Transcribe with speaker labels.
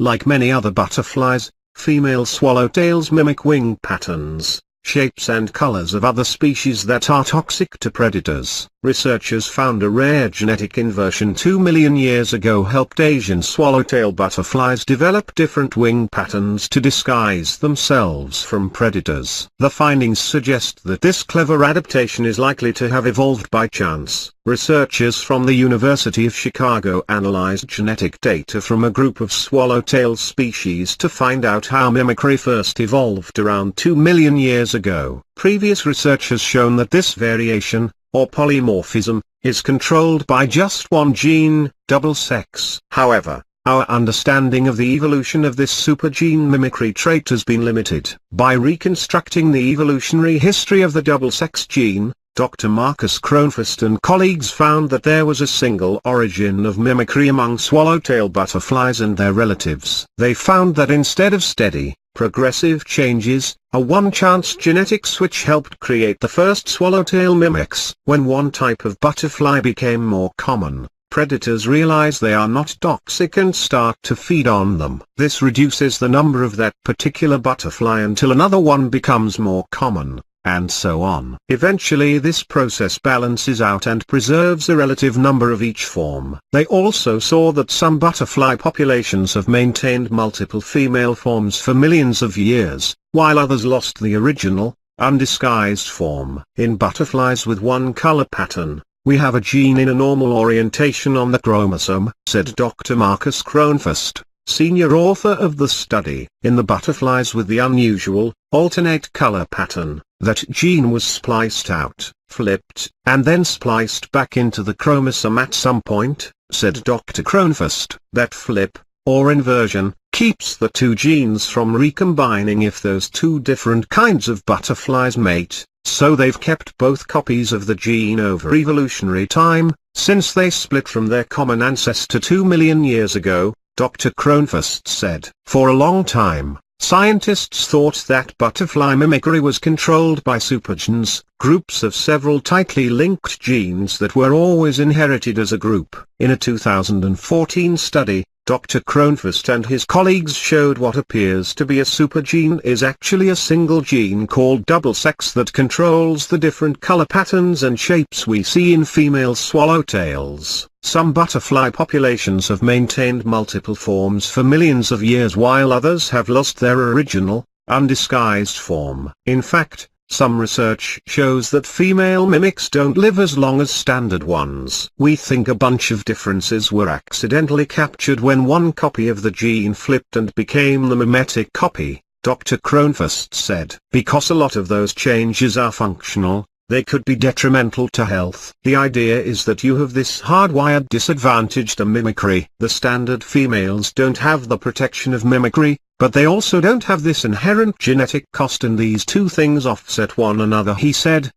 Speaker 1: Like many other butterflies, female swallowtails mimic wing patterns, shapes and colors of other species that are toxic to predators. Researchers found a rare genetic inversion 2 million years ago helped Asian swallowtail butterflies develop different wing patterns to disguise themselves from predators. The findings suggest that this clever adaptation is likely to have evolved by chance. Researchers from the University of Chicago analyzed genetic data from a group of swallowtail species to find out how mimicry first evolved around 2 million years ago. Previous research has shown that this variation, or polymorphism, is controlled by just one gene, double sex. However, our understanding of the evolution of this supergene mimicry trait has been limited. By reconstructing the evolutionary history of the double-sex gene, Dr. Marcus Kronfast and colleagues found that there was a single origin of mimicry among swallowtail butterflies and their relatives. They found that instead of steady, progressive changes, a one-chance genetic switch helped create the first swallowtail mimics. When one type of butterfly became more common, predators realize they are not toxic and start to feed on them. This reduces the number of that particular butterfly until another one becomes more common, and so on. Eventually this process balances out and preserves a relative number of each form. They also saw that some butterfly populations have maintained multiple female forms for millions of years, while others lost the original, undisguised form. In butterflies with one color pattern, we have a gene in a normal orientation on the chromosome, said Dr. Marcus Kronfast, senior author of the study. In the butterflies with the unusual, alternate color pattern, that gene was spliced out, flipped, and then spliced back into the chromosome at some point, said Dr. Kronfast. That flip, or inversion, keeps the two genes from recombining if those two different kinds of butterflies mate, so they've kept both copies of the gene over evolutionary time, since they split from their common ancestor 2 million years ago, Dr. Kronfast said. For a long time, scientists thought that butterfly mimicry was controlled by supergenes, groups of several tightly linked genes that were always inherited as a group. In a 2014 study, Dr. Kronfast and his colleagues showed what appears to be a supergene is actually a single gene called double sex that controls the different color patterns and shapes we see in female swallowtails. Some butterfly populations have maintained multiple forms for millions of years while others have lost their original, undisguised form. In fact, some research shows that female mimics don't live as long as standard ones. We think a bunch of differences were accidentally captured when one copy of the gene flipped and became the mimetic copy, Dr. Kronfast said. Because a lot of those changes are functional, they could be detrimental to health. The idea is that you have this hardwired disadvantage to mimicry. The standard females don't have the protection of mimicry, but they also don't have this inherent genetic cost, and these two things offset one another, he said.